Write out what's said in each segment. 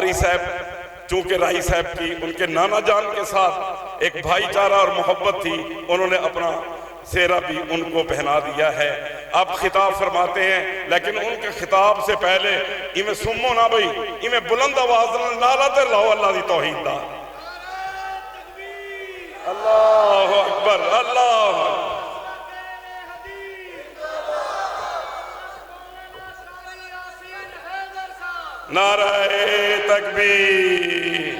قاری صاحب چونکہ رائی صاحب کی ان کے نانا جان کے ساتھ ایک بھائی چارہ اور محبت تھی، انہوں نے اپنا سیرہ بھی ان کو پہنا دیا ہے۔ آپ خطاب فرماتے ہیں، لیکن ان کے خطاب سے پہلے میں سمو نہ بھئی میں بلند آواز نعرہ تے لاؤ اللہ دی توحید دا۔ اللہ اکبر، اللہ نعرہ تکبیر۔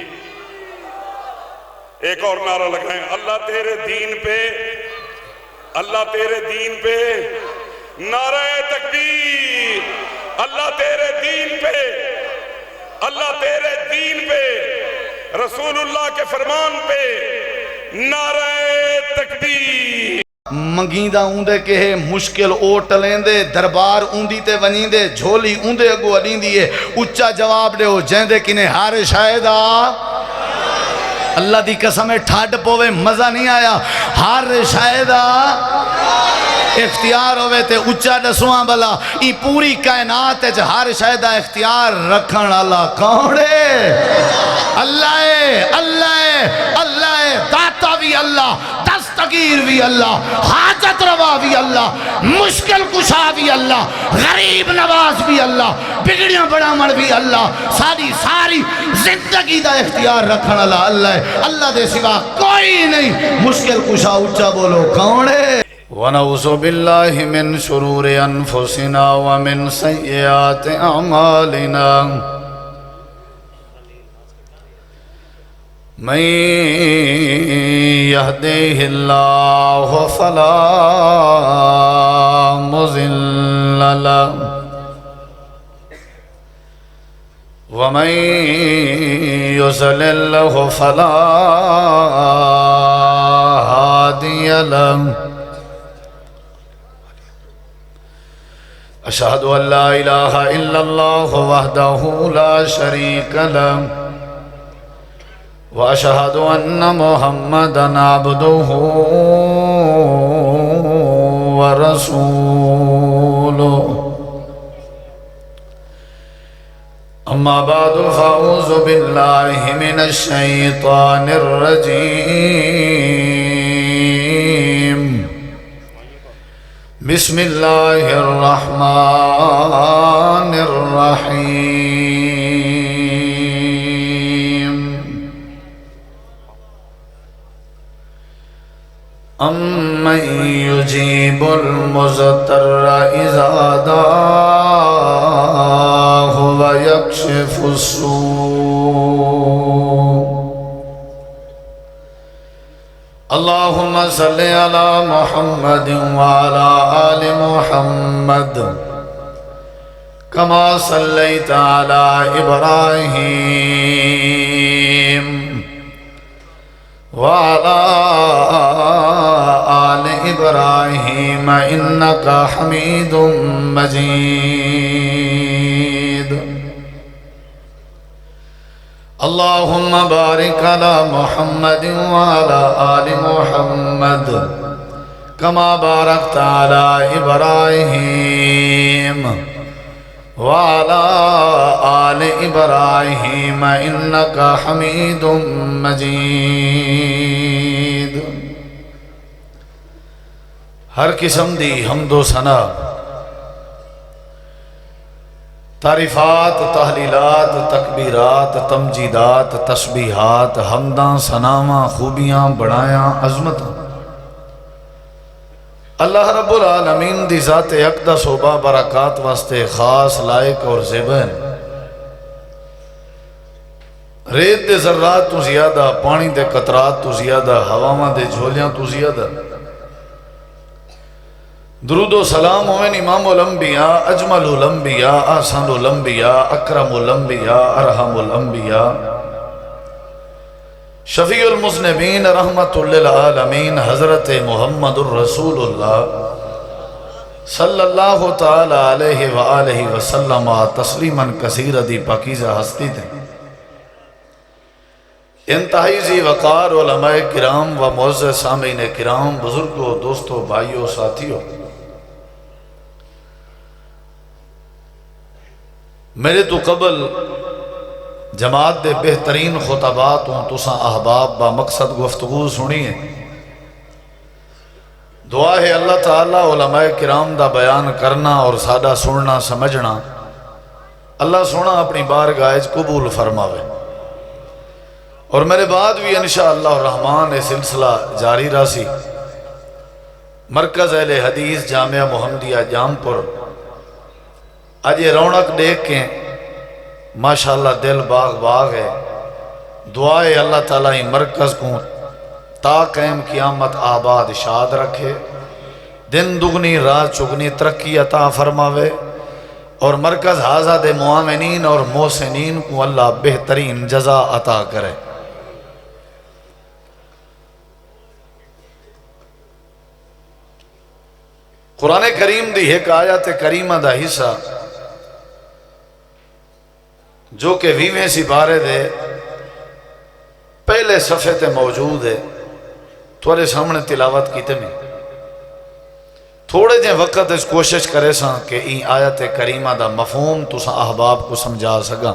ایک اور نعرہ لگائیں، اللہ تیرے دین پہ، اللہ تیرے دین پہ، نعرہ تکبیر۔ اللہ تیرے دین پہ، اللہ تیرے دین پہ، رسول اللہ کے فرمان پہ، نعرہ تکبیر۔ منگیندہ اوندے کہے مشکل او ٹلیندے، دربار اوندی تے ونیندے، جھولی اوندے اگو الیندی ہے، اچھا جواب دے ہو جیندے کنے ہار شاہدہ۔ اللہ دی قسم ٹھاڈ پوے مزہ نہیں آیا، ہار شاہدہ اختیار ہوئے تے اچھا دسواں بلا، ای پوری کائنات ہے ہر شاہدہ اختیار رکھن اللہ کونڑے؟ اللہ ہے، اللہ ہے، اللہ ہے، داتا بھی اللہ، دستگیر بھی اللہ، حاجت روا بھی اللہ، مشکل کشا بھی اللہ، غریب نواز بھی اللہ، بگڑیاں بڑا مر بھی اللہ، ساری زندگی دا اختیار رکھن اللہ اللہ ہے، اللہ دے سوا کوئی نہیں۔ مشکل کشا اچھا بولو کونڑے؟ وَنَعُوذُ بِاللَّهِ مِن شُرُورِ أَنفُسِنَا وَمِن سَيِّئَاتِ أَعْمَالِنَا مَن يَهْدِهِ اللَّهُ فَلَا مُضِلَّ لَهُ وَمَن يُضْلِلْهُ فَلَا هَادِيَ لَهُ۔ اشہد ان لا الہ الا اللہ وحدہ لا شریک لہ واشہد ان محمدا عبدہ ورسولہ۔ اما بعد فاعوذ باللہ من الشیطان الرجیم۔ بسم اللہ الرحمن الرحیم۔ امن یجیب المضطر اذا دعاہ ویکشف السوء۔ اللہم صلی علی محمد وعلی آل محمد کما صلیت علی ابراہیم وعلی آل ابراہیم انکا حمید مجید۔ اللہم بارک علی محمد وعلی آل محمد کما بارکت علی ابراہیم وعلی آل ابراہیم انکا حمید مجید۔ ہر قسم دی حمد و ثنا، تعریفات، تحلیلات، تکبیرات، تمجیدات، تسبیحات، حمداں، ثناواں، خوبیاں، بڑایاں، عظمتاں اللہ رب العالمین دی ذات اقدس و برکات واسطے خاص لائق اور زیبن۔ ریت دے ذرات تو زیادہ، پانی دے قطرات تو زیادہ، ہواواں دے جھولیاں تو زیادہ۔ درود و سلام ہوئن امام الانبیاء، اجمل الانبیاء، احسن الانبیاء، اکرم الانبیاء، ارحم الانبیاء، شفیع المذنبین، رحمت للعالمین، حضرت محمد الرسول اللہ صلی اللہ تعالی علیہ وآلہ وسلم تسلیما کثیرا دی پاکیزہ ہستی تھے۔ انتہائی ذی وقار علماء کرام و معزز سامعین کرام، بزرگوں، دوستوں، بھائیوں، ساتھیوں، میرے تو قبل جماعت دے بہترین خطبات ہوں تساں احباب با مقصد گفتگو سنی ہے۔ دعا ہے اللہ تعالیٰ علماء کرام دا بیان کرنا اور سادہ سننا سمجھنا اللہ سونا اپنی بارگاہ وچ قبول فرماوے، اور میرے بعد بھی انشاءاللہ الرحمن یہ سلسلہ جاری راسی۔ مرکز اہل حدیث جامعہ محمدیہ جامپور آج یہ رونق دیکھ کے ماشاءاللہ دل باغ باغ ہے۔ دعائے اللہ تعالیٰ ہی مرکز کو تا قائم قیامت آباد شاد رکھے، دن دگنی رات چگنی ترقی عطا فرماوے، اور مرکز حاضہ دے معامنین اور محسنین کو اللہ بہترین جزا عطا کرے۔ قرآن کریم دی ایک آیت کریمہ دا حصہ جو کہ 20ویں سپارے دے پہلے صفحے تے موجود ہے، تھوڑے سامنے تلاوت کیتے میں تھوڑے جے وقت اس کوشش کرے ساں کہ این آیت کریمہ دا مفہوم تساں احباب کو سمجھا سکا،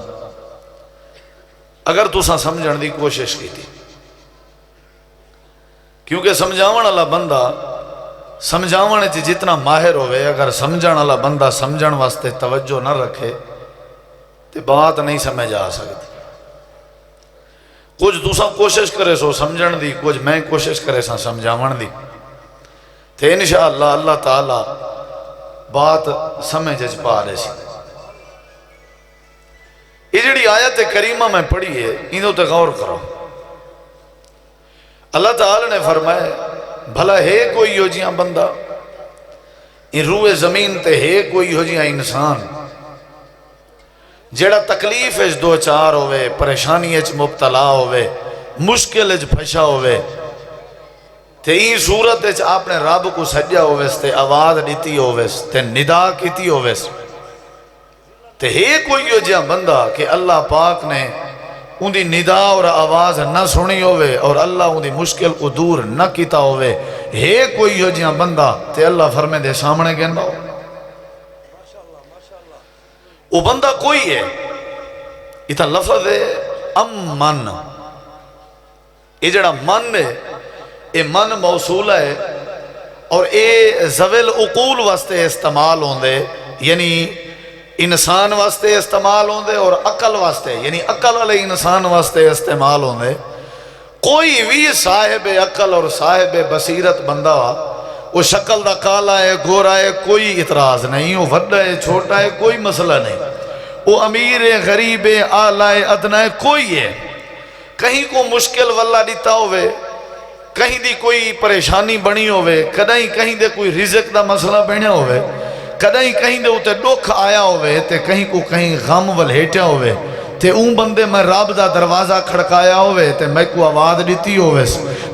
اگر تساں سمجھن دی کوشش کی تھی، کیونکہ سمجھاون والا بندہ سمجھاون چ جتنا ماہر ہوئے، اگر سمجھن والا بندہ سمجھن واسطے توجہ نہ رکھے تو بات نہیں سمجھ آ سکتی۔ کچھ دوسرا کوشش کرے سو سمجھن دی، کچھ میں کوشش کرے سا سمجھاون دی، تو انشاءاللہ اللہ تعالی بات سمجھ پا رہے سی۔ یہ جڑی آیت کریمہ میں پڑھی ہے انہوں تے غور کرو۔ اللہ تعالی نے فرمایا بھلا ہے کوئی ہو جیاں بندہ، ان روح زمین تے ہے کوئی ہو جیاں انسان جیڑا تکلیف اچ دو چار ہوئے، پریشانی اچ مبتلا ہوئے، مشکل اچ پھشا ہوئے، تے این صورت اچ آپ نے رب کو سجا ہوئے تے آواز دیتی ہوئے تے ندا کیتی ہوئے، تے ہے کوئی ہو جیاں بندہ کہ اللہ پاک نے ان دی ندا اور آواز نہ سنی ہوئے اور اللہ ان دی مشکل کو دور نہ کیتا ہوئے، ہے کوئی ہو جیاں بندہ تے اللہ فرمے دے سامنے گندا ہو، وہ بندہ کوئی ہے۔ اتنا لفظ ہے امن، یہ جڑا من ہے یہ من موصول ہے، اور یہ ذویل عقول واسطے استعمال ہوندے، یعنی انسان واسطے استعمال ہوندے اور عقل واسطے، یعنی عقل والے انسان واسطے استعمال ہوندے۔ کوئی بھی صاحب عقل اور صاحب بصیرت بندہ وہ شکل دا کالا ہے گورا ہے کوئی اعتراض نہیں، وہ وڈا ہے چھوٹا ہے کوئی مسئلہ نہیں، وہ امیر ہے غریب ہے اعلیٰ ہے ادنا ہے کوئی ہے، کہیں کو مشکل واللہ دیتا ہوئے، کہیں دی کوئی پریشانی بنی ہوئے، کہیں دے کوئی رزق دا مسئلہ بنیا ہوئے، کہیں دے اتے دکھ آیا ہوئے، تے کہیں کو کہیں غم والہیٹیا ہوئے، تے اون بندے میں رب دا دروازہ کھڑکایا ہوئے، تے میں کو آواز دیتی ہوئے،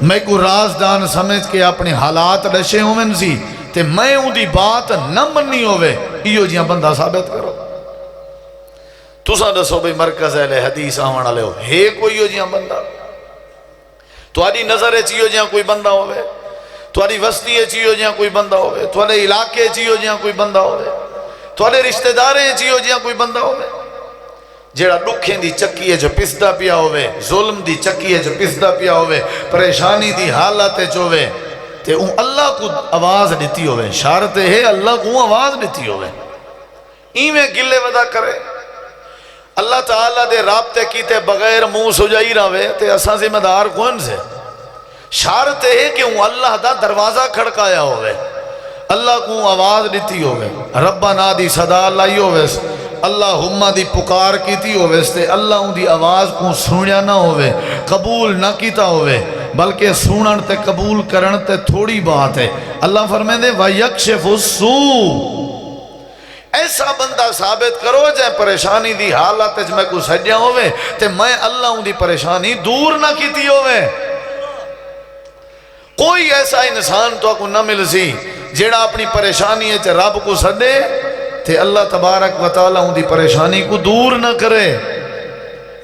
میں کو رازدان سمجھ کے اپنے حالات ڈشے ہوئے سی، تے میں اون دی بات نہ مننی ہوئے، ایو جیاں بندہ ثابت کرو۔ تساں دسو بھئی مرکز اہل حدیث آوان والے ہو، ہے کوئی ہو جیاں بندہ؟ تہاڈی نظر چیو جیاں کوئی بندہ ہوئے، تہاڈی وسطی چیو جیاں کوئی بندہ ہوئے، تہاڈے علاقے چیو جیاں کوئی بندہ ہوئے، تہاڈے رشتہ داریں چیو جیاں کوئی بندہ ہوئے، جیڑا دکھیں دی چکیے جو پسدا پیا ہوئے، ظلم دی چکیے جو پسدا پیا ہوئے، پریشانی دی حالت چوئے، تے اون اللہ کو آواز دیتی ہوئے، شارت ہے اللہ کو آواز دیتی ہوئے، ایویں گلے ودا کرے، اللہ تعالیٰ دے رابطے کیتے بغیر منہ سجائی رہے تے اساں ذمہ دار کون سے؟ شارت ہے کہ وہ اللہ دا دروازہ کھڑکایا ہوئے، اللہ کو آواز دیتی ہوئے، ربنا دی صدا لائی ہوئے، اللہم دی پکار کیتی ہوئے، تے اللہ ان دی آواز کو سنیا نہ ہوئے، قبول نہ کیتا ہوئے، بلکہ سنن تے قبول کرن تے تھوڑی بات ہے۔ اللہ فرمائے دے وَيَكْشِفُ السُّوءَ، ایسا بندہ ثابت کرو جائے پریشانی دی حالت میں کو سجیا ہوئے تے میں اللہ ان دی پریشانی دور نہ کیتی ہوئے۔ کوئی ایسا انسان تو کو نہ مل سی جیڑا اپنی پریشانی ہے رب کو سدے تے اللہ تبارک و تعالیٰ ان دی پریشانی کو دور نہ کرے۔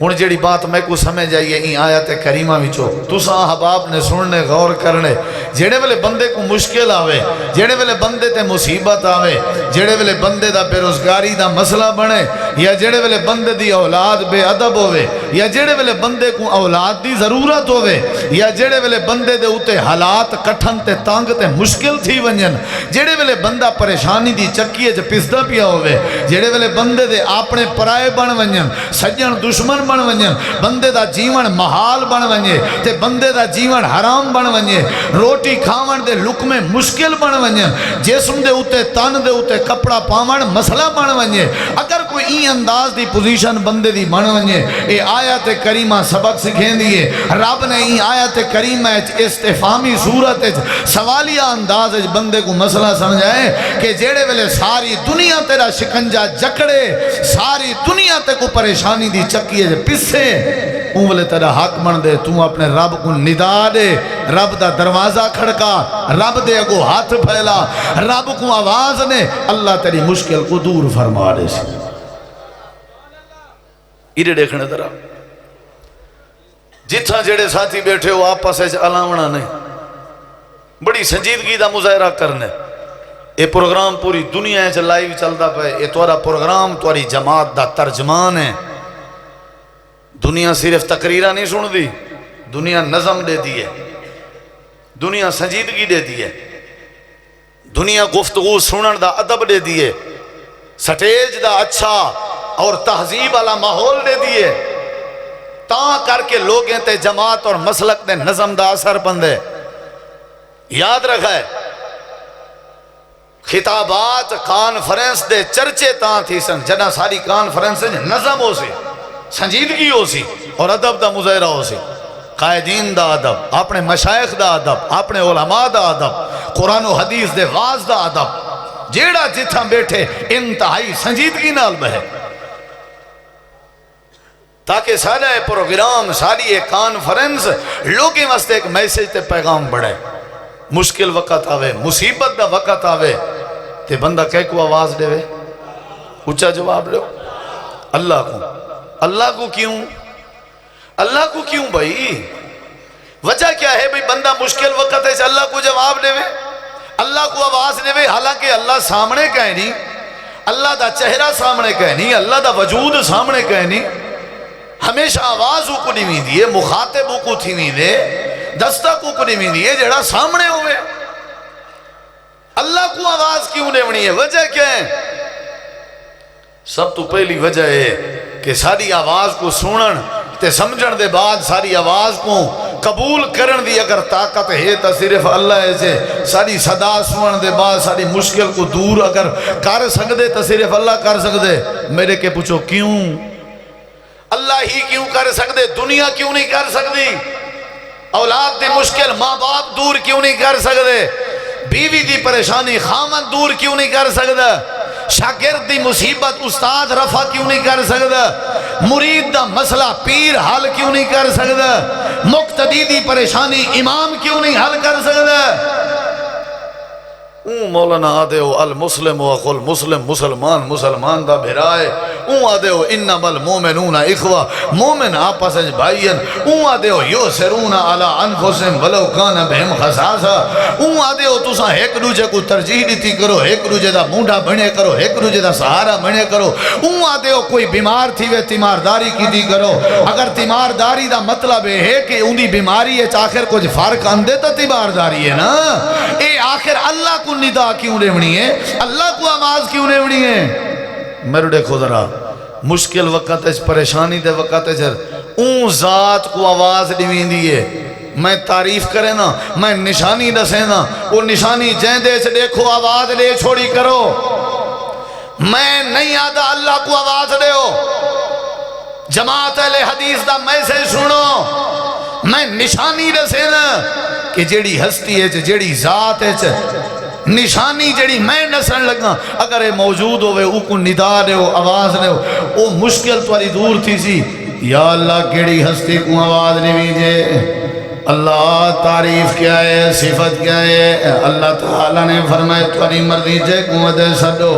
ہن جیڑی بات میں کو سمجھ آئیے این آیت کریمہ وچوں تساں احباب نے سننے غور کرنے جیڑے ویلے بندے کو مشکل آوے جیڑے ویلے بندے تے مصیبت آوے جیڑے ویلے بندے دا بے روزگاری دا مسئلہ بنے یا جیڑے ویلے بندے دی اولاد بے ادب ہوئے یا جیڑے ویلے بندے کو اولاد دی ضرورت ہوئے یا جیڑے ویلے بندے دے اوتے حالات کٹھن تے تانگ تے مشکل تھی ونجن جیڑے ویلے بندہ پریشانی دی چکیے جو پسدہ پیا ہوئے جیڑے ویلے بندے دے اپنے پرائے بن ونجن سجن دشمن بن ونجن بندے دا جیون محال بن ونجے تے بندے دا جیون حرام بن ونجے روٹی کھاون دے لقمے مشکل بن ونجن جسم دے اوتے تن دے اوتے کپڑا پاون مسئلہ بن ونجے اگر کوئی این انداز دی پوزیشن بندے دی بن ونجے اے آیت کریمہ سبق سکھین دیئے رب نے این آیت کریمہ استفامی صورت سوالیہ انداز بندے کو مسئلہ سمجھائے کہ جیڑے ویلے ساری دنیا تیرا شکنجہ جکڑے ساری دنیا تے کو پریشانی دی چکیے پسے اون ویلے تیرا حق بن دے تو اپنے رب کو ندا دے رب دا دروازہ کھڑکا رب دے اگو ہاتھ پھیلا رب کو آواز نے اللہ تیری مشکل کو دور فرما دے سی ایڈے دیکھنے ترہ جتھا جڑے ساتھی بیٹھے ہو آپس ایچ علامنا نہیں بڑی سنجیدگی دا مظاہرہ کرنے یہ پروگرام پوری دنیا ہے لائیو چلتا پہ یہ توارا پروگرام تواری جماعت دا ترجمان ہے دنیا صرف تقریرہ نہیں سن دی دنیا نظم دے دی ہے دنیا سنجیدگی دے دی ہے دنیا گفتگو سنن دا ادب دے دی ہے سٹیج دا اچھا اور تہذیب والا ماحول دے دی ہے تاں کر کے لوگیں تے جماعت اور مسلک دے نظم دا اثر بندے یاد رکھا ہے خطابات کانفرنس دے چرچے تاں تھی سن جنا ساری کانفرنس نظم ہو سی سنجیدگی ہو سی اور ادب دا مظاہرہ ہو سی قائدین دا ادب اپنے مشائخ دا ادب اپنے علماء دا ادب قرآن و حدیث دے واز دا ادب جیڑا جتھا بیٹھے انتہائی سنجیدگی نال بہے تاکہ سارا پروگرام ساری ایک کانفرنس لوگیں واسطے ایک میسیج تے پیغام بڑھے مشکل وقت آوے مصیبت دا وقت آوے تے بندہ کہہ کو آواز دے وے اچھا جواب لے اللہ کو کیوں بھائی وجہ کیا ہے بھائی بندہ مشکل وقت ہے اللہ کو جواب دے وے اللہ کو آواز دے وے حالانکہ اللہ سامنے کہہ نہیں اللہ دا چہرہ سامنے کہہ نہیں اللہ دا وجود سامنے کہہ نہیں ہمیشہ آواز کو نہیں دیئے مخاطب کو تھی نہیں دے دستہ کو نہیں دیئے جڑا سامنے ہوئے اللہ کو آواز کیوں نہیں ہے وجہ کیا ہے سب تو پہلی وجہ ہے کہ ساری آواز کو سنن تے سمجھن دے بعد ساری آواز کو قبول کرن دی اگر طاقت ہے تا صرف اللہ ایسے ساری صدا سنن دے بعد ساری مشکل کو دور اگر کر سکدے تا صرف اللہ کر سکدے میرے کے پوچھو کیوں اللہ ہی کیوں کر سکدے دنیا کیوں نہیں کر سکدی اولاد دی مشکل ماں باپ دور کیوں نہیں کر سکدے بیوی دی پریشانی خامن دور کیوں نہیں کر سکدا شاگرد دی مصیبت استاد رفع کیوں نہیں کر سکدا مرید دا مسئلہ پیر حل کیوں نہیں کر سکدا مقتدی دی پریشانی امام کیوں نہیں حل کر سکدا مولانا آدھے ہو المسلم و اخو المسلم مسلمان دا بھرائے آدھے ہو انما المومنون اخوہ مومن آپس اج بھائین آدھے ہو یوسرون علی انفسهم ولو کان بہم خصاصا آدھے ہو تساں ایک دوجے کو ترجیح دیتی کرو ایک دوجے دا مونڈا بنے کرو ایک دوجے دا سہارا بنے کرو آدھے ہو کوئی بیمار تھی وے تیمارداری کی دی کرو اگر تیمارداری دا مطلب ہے کہ ان دی بیماری ہے آخر کچھ فرق اندے تا تیمارداری ہے نا اے آخر اللہ کو ندا کیوں لیونی ہے اللہ کو آواز کیوں لیونی ہے میرے دیکھو ذرا مشکل وقت ہے پریشانی دے وقت ہے اون ذات کو آواز دیوین دیئے میں تعریف کرے نا میں نشانی دسے نا وہ نشانی جائیں دے سے دیکھو آواز لے چھوڑی کرو میں نہیں آدھا اللہ کو آواز دے ہو جماعت اہل حدیث دا میں سے سنو میں نشانی دسے نا کہ جیڑی ہستی ہے جیڑی ذات ہے نشانی جڑی میں نسن لگا اگر یہ موجود ہوئے او کو ندا دے ہو آواز دے ہو او مشکل تواری دور تھی سی یا اللہ کیڑی ہستی کو آواز نہیں جے اللہ تعریف کیا ہے صفت کیا ہے اللہ تعالیٰ نے فرمایا تھوڑی مرضی جے قوت سڈو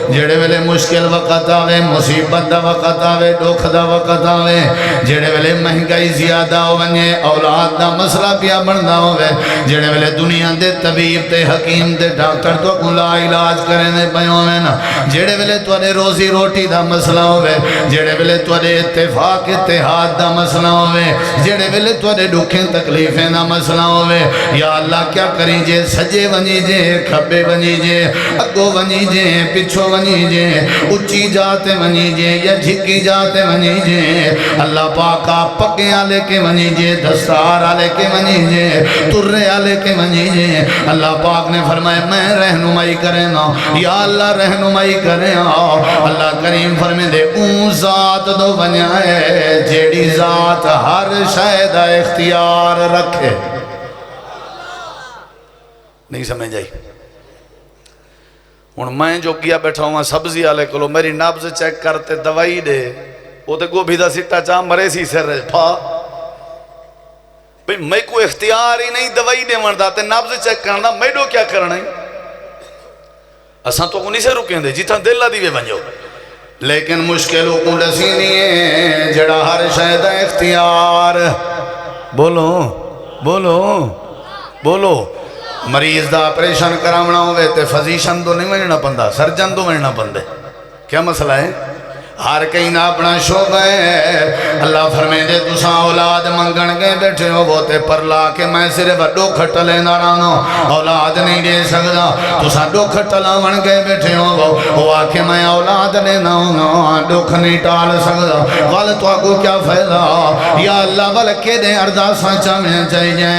جڑے ویلے مشکل وقت آوے مصیبت دا وقت آوے دکھ دا وقت آوے جڑے ویلے مہنگائی زیادہ ہو ونجے اولاد دا مسئلہ پیا بندا ہوے جڑے ویلے دنیا دے طبیب تے حکیم تے ڈاکٹر تو کو لا علاج کرنے دے پے ہوے نا جڑے ویلے تواڈے روزی روٹی دا مسئلہ ہوے جڑے ویلے تواڈے اتفاق اتحاد دا مسئلہ ہوے جڑے ویلے تواڈے دکھیں تکلیفیں دا مسئلہ ہوے یا اللہ کیا کریں جے سجے ونجی جے کھبے ونجی جے اگو ونجی جے پچھو ونجی جے اچھی جاتے ونجی جے یا جھکی جاتے ونجی جے اللہ پاکا پگیاں لے کے ونجی جے دستار لے کے ونجی جے ترے لے کے ونجی جے اللہ پاک نے فرمایا میں رہنمائی کریں نا یا اللہ رہنمائی کریں اللہ کریم فرمائے دے اون ذات دو ونجائے جیڑی ذات ہر شاید اختیار رکھے نہیں سمجھ جائی ہوں میں جو کیا بیٹھا ہوں سبزی والے کو میری نبض چیک کرتے دوائی دے وہ تو گوبھی دا سٹا چاہ مرے سی سر پھا بھئی میں کو اختیار ہی نہیں دوائی دے مردا تے نبض چیک کرنا میں دو کیا کرنا ہے اساں تو کو نہیں سے رکیں دے جتنا دل دی وے بنجو لیکن مشکل کو ڈسی نہیں ہے جڑا ہر شاید اختیار بولو بولو بولو مریض دا آپریشن کراونا ہوئے تے فزیشن تو نہیں ونجنا پندہ سرجن تو ونجنا پندے کیا مسئلہ ہے ہر کہیں نہ اپنا شعبہ ہے اللہ فرمائے دے تساں اولاد منگن گئے بیٹھے ہو وہ تے پر لا کے میں صرف دو کھٹلے نہ رانا اولاد نہیں دے سکتا تساں دو کھٹلا من گئے بیٹھے ہو وہ آکے میں اولاد لینا ہوں دکھ نہیں ٹال سکتا وال تو آگو کیا فیضا یا اللہ والکے دے ارداساں چاہنے چاہیے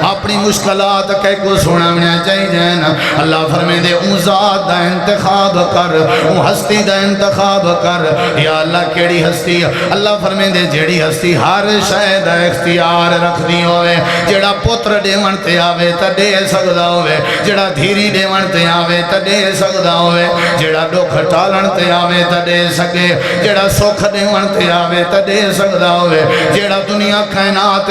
اپنی مشکلات کہے کو سنانے چاہیے اللہ فرمائے دے اون ذات دا انتخاب کر اون ہستی دا انتخاب کر یا اللہ کیڑی ہستی اللہ فرمائے دے جیڑی ہستی ہر شاید اختیار رکھ دی ہوئے جیڑا پتر دیون تے آوے تا دے سکدا ہوئے جیڑا دھیری دیون تے آوے تا دے سکدا ہوئے جیڑا دکھ ٹالن تے آوے تا دے سکے جیڑا سکھ دیون تے آوے تا دے سکدا ہوئے جیڑا دنیا کائنات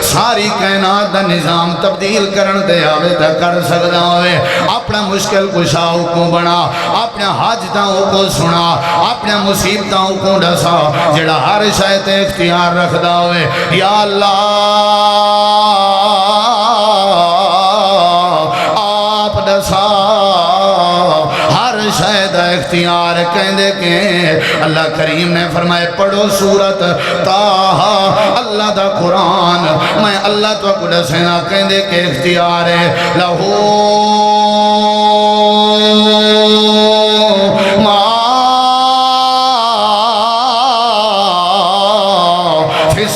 ساری کائنات دا نظام تبدیل کرن تے آوے تا کر سکدا ہوئے اپنا مشکل کشاؤ کو بنا اپنا حاجتاؤں کو سنا اپنا مصیبتاؤں کو ڈسا جڑا ہر شاید اختیار رکھدا ہوئے یا اللہ آپ ڈسا ہر شاید اختیار کہندے کہ اللہ کریم نے فرمائے پڑھو سورت تاہا اللہ دا قرآن میں اللہ تو کو ڈسینا کہندے کہ اختیار ہے لہو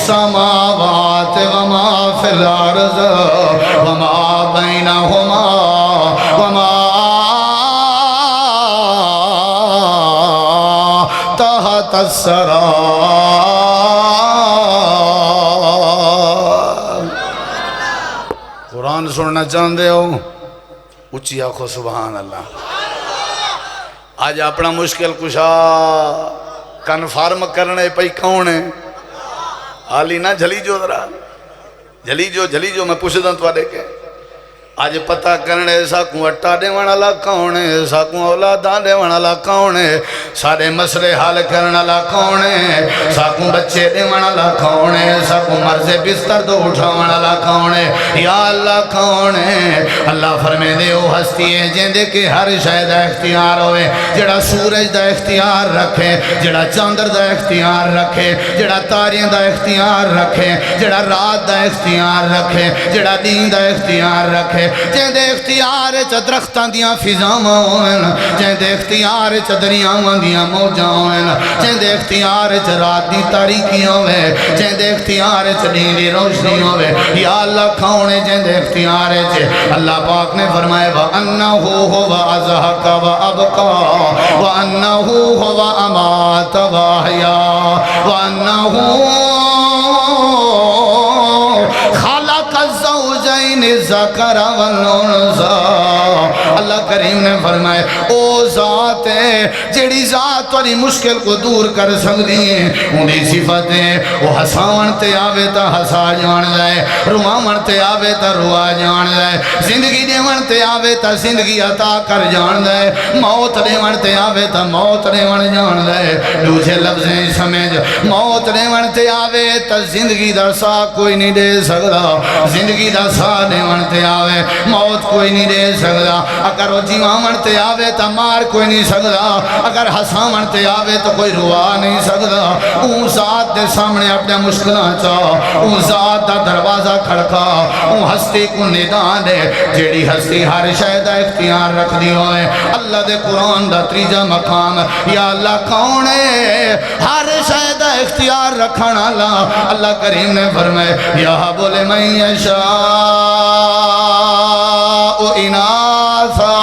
السماوات وما في الأرض وما بينهما وما تحت الثرى قرآن سننا چاہتے ہو اچھی آنکھو سبحان اللہ آج اپنا مشکل کشا کنفارم کرنے پئی کون ہے آلی نہ جھلی جو ذرا جھلی جو میں پوچھتا ہوں تو آدھے کے آج پتہ کرنے ساکوں اٹھا دے والا کون ہے ساکوں اولاداں دے والا کون ہے سارے مسئلے حال کرنے والا کون ہے ساکوں بچے دے والا کون ہے ساکوں مرض بستر تو اٹھا والا کون ہے یا اللہ کون ہے اللہ فرمائے دے وہ ہستی ہے جندے کہ ہر شاید اختیار ہوئے جڑا سورج دا اختیار رکھے جڑا چاندر دا اختیار رکھے جڑا تاریاں دا اختیار رکھے جڑا رات دا اختیار رکھے جڑا دین دا اختیار رکھے جہدے اختیار چا درختان دیاں فضاواں ہوئن جہدے اختیار چا دریاواں دیاں موجاں ہوئن جہدے اختیار چا رات دی تاریکیاں ہوئے جہدے اختیار چا نیلی روشنی ہوئے یا اللہ کھونے جہدے اختیار چا اللہ پاک نے فرمائے وَأَنَّهُ هُوَ أَضْحَكَ وَأَبْقَى وَأَنَّهُ هُوَ أَمَاتَ وَأَحْيَا وَأَنَّهُ الذکر والانثى اللہ کریم نے فرمائے او ذات ہے جیڑی ذات تاری مشکل کو دور کر سکتی ہے انہی صفت ہے وہ ہساون تے آوے تا ہسا جان لائے رواون تے آوے تا روا جان لائے زندگی دیون تے آوے تا زندگی عطا کر جان لائے موت دیون تے آوے تا موت دیون جان لائے دوسرے لفظیں سمجھ موت دیون تے آوے تا زندگی دا سا کوئی نہیں دے سکتا زندگی دا سا دیون تے آوے موت کوئی نہیں دے سکتا اگر وہ جیوان تے آوے تا مار کوئی نہیں سکتا اگر ہساون تے آوے تو کوئی روا نہیں سکتا اون ذات دے سامنے اپنے مشکلہ چاہ اون ذات دا دروازہ کھڑکا اون ہستی کو ندان دے جیڑی ہستی ہر شہدہ اختیار رکھ دی ہوئے اللہ دے قرآن دا تریجہ مقام یا اللہ کون ہے ہر شہدہ اختیار رکھنا اللہ کریم نے فرمائے یا بولے میں یشاء اناسا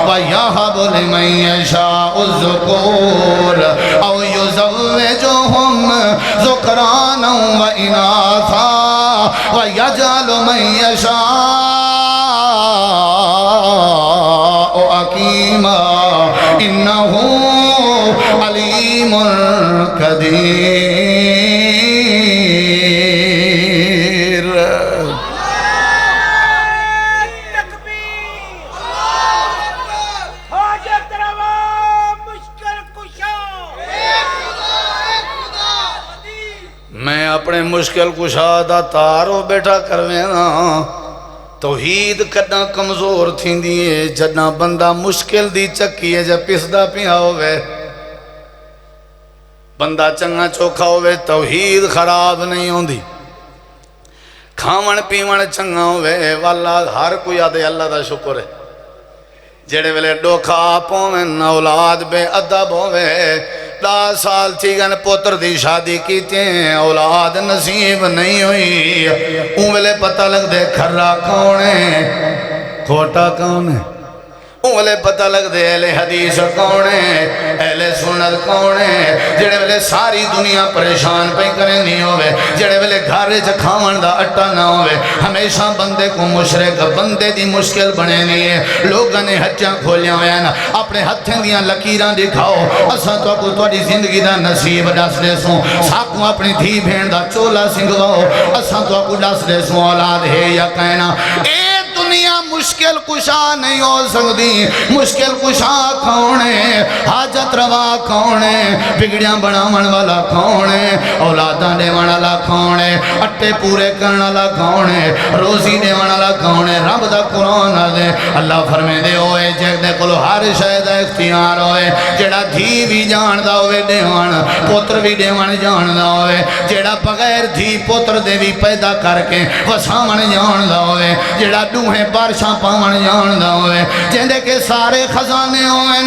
وَيَحَبُ لِمَنْ يَشَاءُ الذُّكُورَ أَوْ يُزَوِّجُهُمْ ذُكْرَانًا وَإِنَاثًا وَيَجْعَلُ مَنْ يَشَاءُ عَقِيمًا إِنَّهُ عَلِيمٌ قَدِيرٌ میں اپنے مشکل کشادہ تارو بیٹھا کروے نا توحید کدنا کمزور تھی دیئے جدنا بندہ مشکل دی چکی ہے جب پسدہ پیا ہوئے بندہ چنگا چوکھا ہوئے توحید خراب نہیں ہوں دی کھاون پیون چنگا ہوئے واللہ ہر کوئی آدھے اللہ دا شکر ہے جڑے ویلے ڈوکھا آپوں میں اولاد بے ادب ہوئے 10 سال تھی گن پوتر دی شادی کی تھیں اولاد نصیب نہیں ہوئی اون ویلے پتہ لگ دے کھرا کون ہے کھوٹا کون ہے اون ویلے پتہ لگ دے اہل حدیث کون ہے اہل سنت کون ہے جڑے ویلے ساری دنیا پریشان پہ کریں نہیں ہوئے جڑے ویلے گھارے کھاون دا اٹا نہ ہوئے ہمیشہ بندے کو مشرک بندے دی مشکل بنے نہیں ہے لوگاں نے ہتھیاں کھولیاں ہوئے ہیں اپنے ہتھیں دیاں لکیراں دکھاؤ اساں تو کو تہاڈی زندگی دا نصیب دس دے سوں ساکوں اپنی دھی بھین دا چولا سنگواؤ اساں تو کو دس دے سوں اولاد ہے یا کہنا اے دنیا مشکل کشا نہیں ہو سکتی مشکل کشا کون ہے حاجت روا کون ہے بگڑیاں بناون والا کون ہے اولاداں دیون والا کون ہے اٹے پورے کرن والا کون ہے روزی دیون والا کون ہے رب دا قرآن دے اللہ فرمے دے ہوئے جگ دے کولو ہر شے دا اختیار ہوئے جڑا دھی بھی جاندا ہوئے دیون پتر بھی دیون جاندا ہوئے جڑا بغیر دھی پتر دے بھی پیدا کر کے وساون جاندا ہوئے جڑا دوہیں بارشاں پاون جاندا ہوئے جندے کے سارے خزانے ہوئے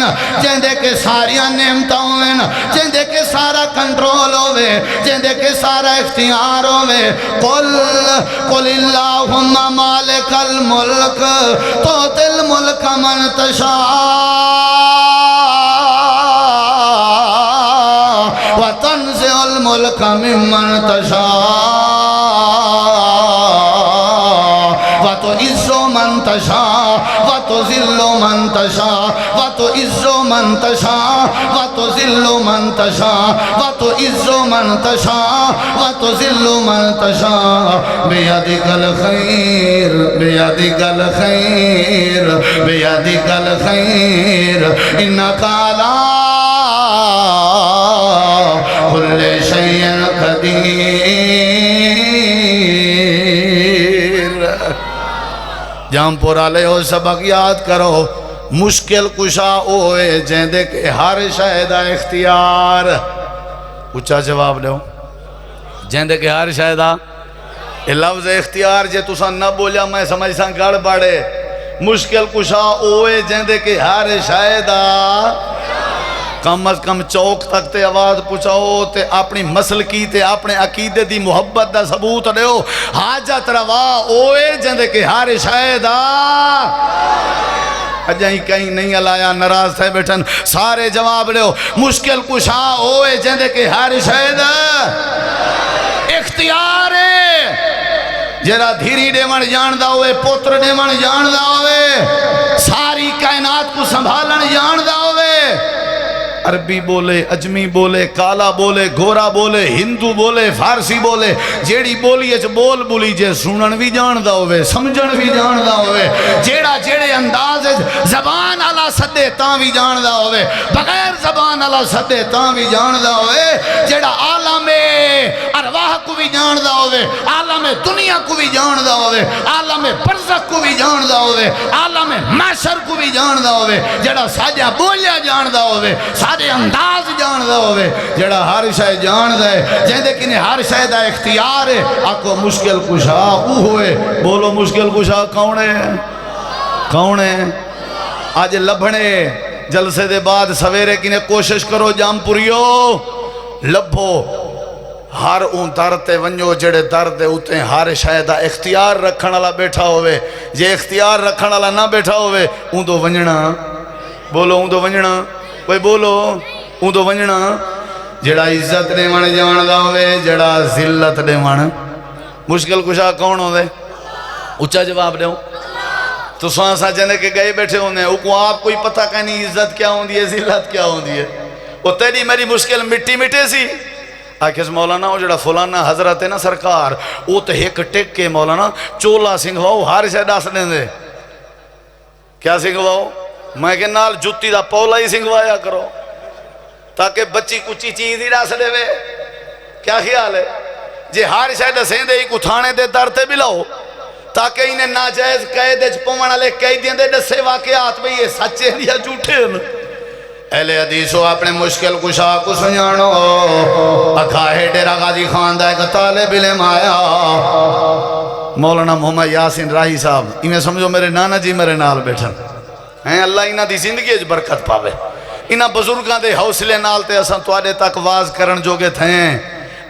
جندے کے ساریاں نعمتاں ہوئے جندے کے سارا کنٹرول ہوئے جندے کے سارا اختیار ہوئے قل اللہم مالک الملک تؤتی الملک من تشاء وتنزع الملک ممن تشاء وتعز من تشاء وتذل من تشاء وتعز من تشاء وتذل من تشاء وتعز من تشاء وتذل من تشاء بيدك الخير بيدك الخير بيدك الخير إنك على كل شيء قدير جام پورا لے ہو سبق یاد کرو مشکل کشا ہوئے جیندے کے ہر شہدہ اختیار اچھا جواب لے ہو جیندے کے ہر شہدہ یہ لفظ اختیار جے تُسا نہ بولیا میں سمجھساں گڑ بڑے مشکل کشا ہوئے جیندے کے ہر شہدہ کم از کم چوک تک تے آواز پچھاؤ تے اپنی مسل کی تے اپنے عقیدے دی محبت دا ثبوت دے ہو حاجت روا اوے جندے کے ہر شاہدہ اجائیں کہیں نہیں علایا نراز تھے بیٹھن سارے جواب لے ہو مشکل کشا اوے جندے کے ہر شاہدہ اختیار ہے جرا دھیری دیوان جاندہ ہوئے پوتر دیوان جاندہ ہوئے ساری کائنات کو سنبھالن عربی بولے اجمی بولے کالا بولے گورا بولے ہندو بولے فارسی بولے جیڑی بولی اچ بول بولی جے سنن بھی جان دا ہوئے سمجھن بھی جان دا ہوئے جیڑا جیڑے انداز زبان علا سدے تاں بھی جان دا ہوئے بغیر زبان علا سدے تاں بھی جان دا ہوئے جیڑا عالم ارواح کو بھی جان دا ہوئے عالم دنیا کو بھی جان دا ہوئے عالم برزخ کو بھی جان دا ہوئے عالم معاشر کو بھی جان دا ہوئے جیڑا ساجا بولیا جان دا ہوئے سارے انداز جان دا ہوئے جیڑا ہر شے جان دا ہے جہدے کنے ہر شے دا اختیار ہے آکو مشکل کشا او ہوئے بولو مشکل کشا کون ہے کون ہے آج لبھنے جلسے دے بعد سویرے کنے کوشش کرو جام پوریو لبھو ہر اون درد تے ونجو جڑے درد دے اوتے ہر شاید اختیار رکھن والا بیٹھا ہوئے جے اختیار رکھن والا نہ بیٹھا ہوئے اون تو ونجنا بولو اون تو ونجنا کوئی بولو اون تو ونجنا جڑا عزت دے من جان دا ہوئے جڑا ذلت دے من مشکل کشا کون ہوئے اچھا جواب دے تو سوان سا جنے کے گئے بیٹھے ہونے او کو آپ کوئی پتہ کہنی عزت کیا ہوندی ہے ذلت کیا ہوندی ہے وہ تیری میری مشکل مٹی مٹے سی آکھس مولانا وہ جڑا فلانا حضرت ہے نا سرکار وہ تو ایک ٹک کے مولانا چولا سنگھواؤ ہر شے ڈاس دیں دے کیا سنگھواؤ میں کہ نال جتی دا پولا ہی سنگھوایا کرو تاکہ بچی کچی چیز ہی ڈاس دے وے کیا خیال ہے جی ہر شے ڈسیں دے ہی کتھانے دے درتے بھی لاؤ تاکہ انہیں ناجائز قید پومن والے قیدیاں دے ڈسے واقعات میں یہ سچے یا جھوٹے ہیں اہل حدیثو اپنے مشکل کشا کو سنجانو اکھاہے ڈیرہ غازی خان دا ایک طالب علم آیا مولانا محمد یاسین راہی صاحب انہیں سمجھو میرے نانا جی میرے نال بیٹھن ہیں اللہ انہاں دی زندگی اچ برکت پاوے انہاں بزرگاں دے حوصلے نال تے اساں تواڈے تک واز کرن جوگے تھے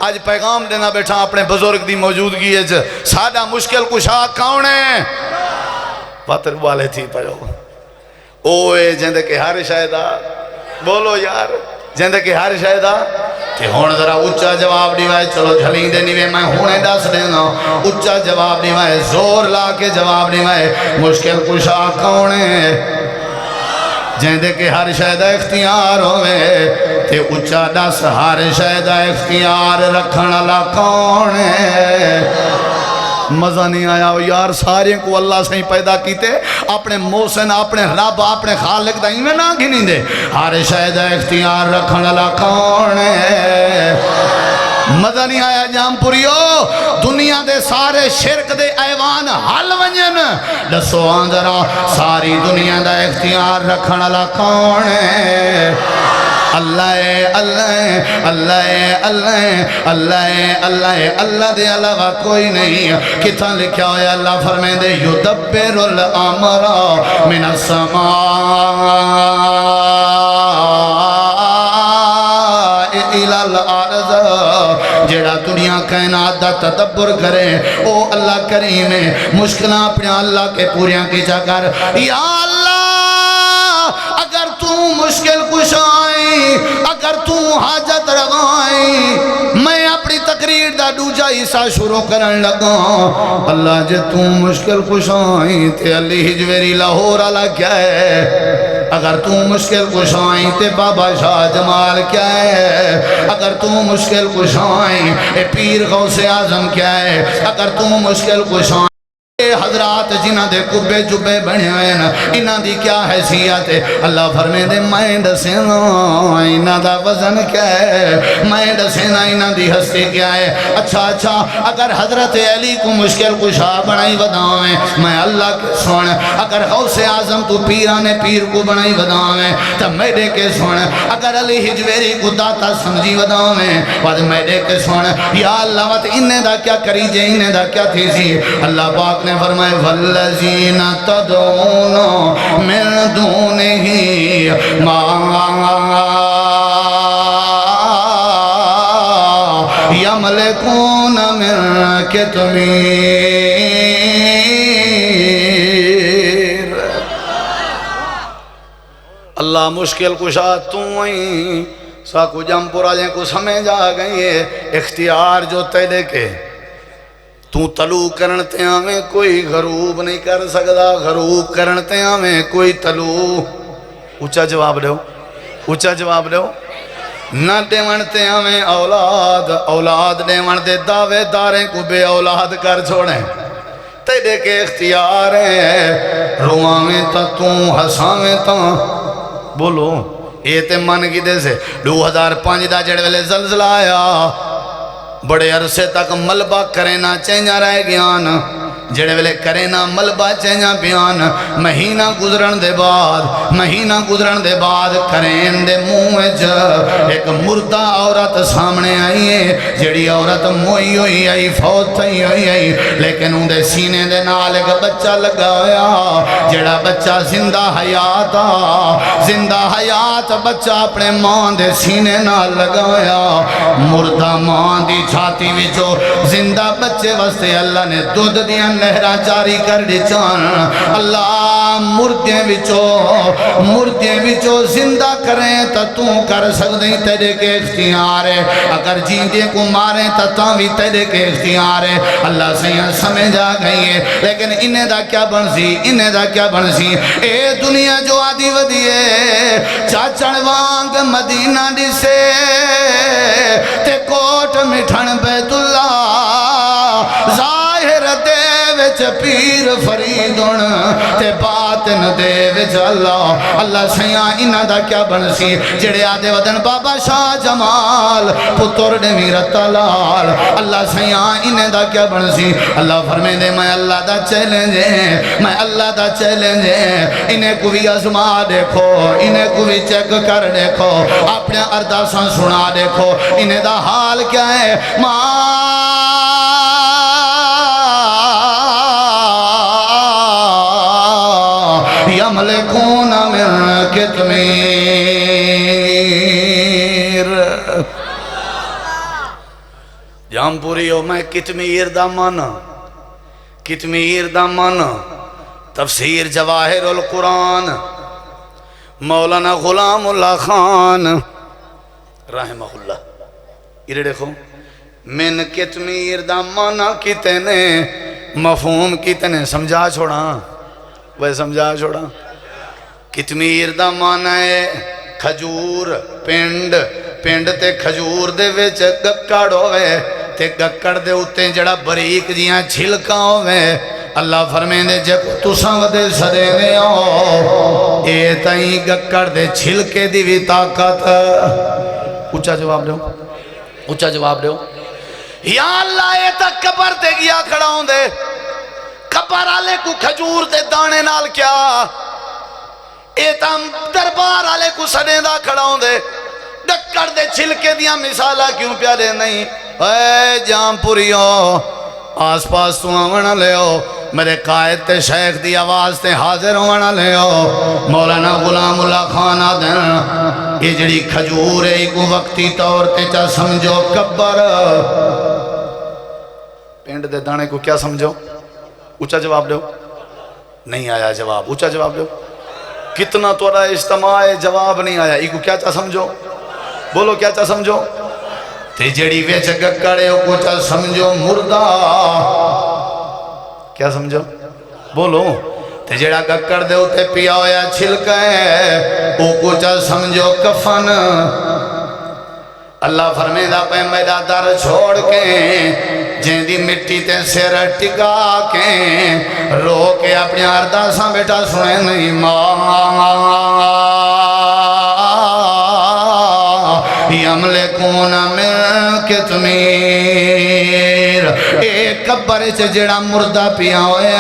آج پیغام دینا بیٹھا اپنے بزرگ دی موجودگی اچ ساڈا مشکل کشا کون ہے واتر والے تھی پڑھو اوے جندے کے ہر شاہدہ بولو یار جندے کے ہر شاہدہ تے ہون ذرا اچھا جواب دیوائے چلو جھلیں دے نیوے میں ہونے ڈاس دینا اچھا جواب دیوائے زور لا کے جواب دیوائے مشکل کشا کون ہے جہدے کے ہر شاہدہ اختیار ہوئے تے اچھا ڈاس ہر شاہدہ اختیار رکھن اللہ کون ہے مزہ نہیں آیا یار سارے کو اللہ سے ہی پیدا کیتے اپنے محسن اپنے رب اپنے خالق دا میں نہ گھنی دے ہر شاید اختیار رکھن اللہ کون ہے مزہ نہیں آیا جام پوریو دنیا دے سارے شرک دے ایوان حل ونجن دسو آندرہ ساری دنیا دا اختیار رکھن اللہ کون ہے اللہ اللہ اللہ اللہ اللہ اللہ اللہ دے علاوہ کوئی نہیں کتھاں لکھا ہویا اللہ فرمائے دے یدبر الامر من السماء الى الارض جیڑا دنیا کائنات دا تدبر کرے او اللہ کریم ہے مشکلہ اپنے اللہ کے پوریاں کی جا کر یا اللہ اگر تو مشکل کشائی اگر تو حاجت روائی میں اپنی تقریر دا دوجا حصہ شروع کرن لگا اللہ جے تو مشکل کشائی تے علی حجویری لاہور علا کیا ہے اگر تو مشکل کشائی تے بابا شاہ جمال کیا ہے اگر تو مشکل کشائی اے پیر غوث اعظم کیا ہے اگر تو مشکل کشائی حضرات جنہ دے کبے جبے بنے ہوئے نا انہ دی کیا حیثیت ہے اللہ فرمے دے میں دسینا انہ دا وزن کیا ہے میں دسینا انہ دی ہستی کیا ہے اچھا اگر حضرت علی کو مشکل کشا بنائی وداویں میں اللہ کے سن اگر غوث اعظم تو پیران پیر کو بنائی وداویں تب میرے کے سن اگر علی حجویری کو داتا سمجھی وداویں بعد میرے کے سن یا اللہ وقت انہیں دا کیا کری جے انہیں دا کیا تھی سی اللہ پاک نے فرمائے والذین تدعون من دونہ ما یملکون من کتمیر اللہ مشکل کشا تو ہی ساکو جم پورا جن کو سمجھ آ گئی ہے اختیار جو تیرے کے تو طلوع کرنتے ہمیں کوئی غروب نہیں کر سکتا غروب کرنتے ہمیں کوئی طلوع اچھا جواب دے اچھا جواب دو نہ دیونتے ہمیں اولاد اولاد دیون دے دعوے داریں کو بے اولاد کر چھوڑیں تیرے کے اختیار ہیں رواویں تا توں ہساویں تا بولو یہ تے من کی دے سے 2005 دا جڑے ویلے زلزلہ آیا بڑے عرصے تک ملبہ کرے نہ چینجا رہ گیان جڑے ویلے کرے نہ ملبہ چینجا بیان مہینہ گزرن دے بعد کرین دے منہ ایک مردہ عورت سامنے آئی ہے جڑی عورت موئی ہوئی آئی فوت تھی ہوئی آئی لیکن ان دے سینے دے نال ایک بچہ لگا ہویا جڑا بچہ زندہ حیات بچہ اپنے ماں دے سینے نال لگا ہویا مردہ ماں دی چھاتی وچو زندہ بچے واسطے اللہ نے دودھ دیا نہرہ جاری کر دی چان اللہ مردیں وچو زندہ کریں تا تو کر سکتے تیرے کے اختیار ہے اگر جیندے کو ماریں تا تاں بھی تیرے کے اختیار ہے اللہ سے یہاں سمجھ آ گئی ہے لیکن انہیں دا کیا بنسی اے دنیا جو آدھی ودی ہے چاچڑ وانگ مدینہ دی سے تے کوٹ مٹھن بیت اللہ ظاہر دے وچ پیر فریدن تے باطن دے وچ اللہ سیاں انہ دا کیا بنسی جڑے آدھے ودن بابا شاہ جمال پتر نے میرت لال اللہ سیاں انہ دا کیا بنسی اللہ فرمے دے میں اللہ دا چیلنج ہے انہیں کو بھی ازما دیکھو انہیں کو بھی چیک کر دیکھو اپنے ارداساں سنا دیکھو انہیں دا حال کیا ہے یملکون من کتمیر جام پوری ہو میں کتمیر دا مانا تفسیر جواہر القرآن مولانا غلام اللہ خان رحمہ اللہ یہ دیکھو من کتمیر دا مانا کتنے مفہوم کتنے سمجھا چھوڑا کتمیر دا مانا ہے کھجور پینڈ تے کھجور دے وچ گکڑ ہوئے تے گکڑ دے اتے جڑا بریک جیاں چھلکا ہوئے اللہ فرمین دے جب تساں ودے سدے دے آؤ اے تائیں گکڑ دے چھلکے دی بھی طاقت اچھا جواب دو یا اللہ اے تک قبر دے گیا کھڑا ہوں دے قبر آلے کو کھجور دے دانے نال کیا اے تم دربار آلے کو سدے دا کھڑا ہوں دے گکڑ دے چھلکے دیا مثالہ کیوں پیارے نہیں اے جام پوریو آس پاس تو آونا لے ہو میرے قائد تے شیخ دی آواز تے حاضر ہونا لے ہو مولانا غلام اللہ خان آدھن یہ جڑی کھجور ہے کو وقتی طور تے چا سمجھو کبر پینڈ دے دانے کو کیا سمجھو اچھا جواب دو نہیں آیا جواب اچھا جواب دو کتنا توڑا اجتماع جواب نہیں آیا یہ کو کیا چا سمجھو بولو کیا چا سمجھو تے جڑی ویچ گکڑے ہو کو چا سمجھو مردہ کیا سمجھو بولو تے جڑا گکڑ دے ہوتے پیا ہویا چھلکا ہے او کو چا سمجھو کفن اللہ فرمے دا پہ میرا در چھوڑ کے جن دی مٹی تے سیر ٹکا کے رو کے اپنی ارداساں بیٹا سنے نہیں یملکون من کتمیر اے قبر سے جڑا مردہ پیا ہوئے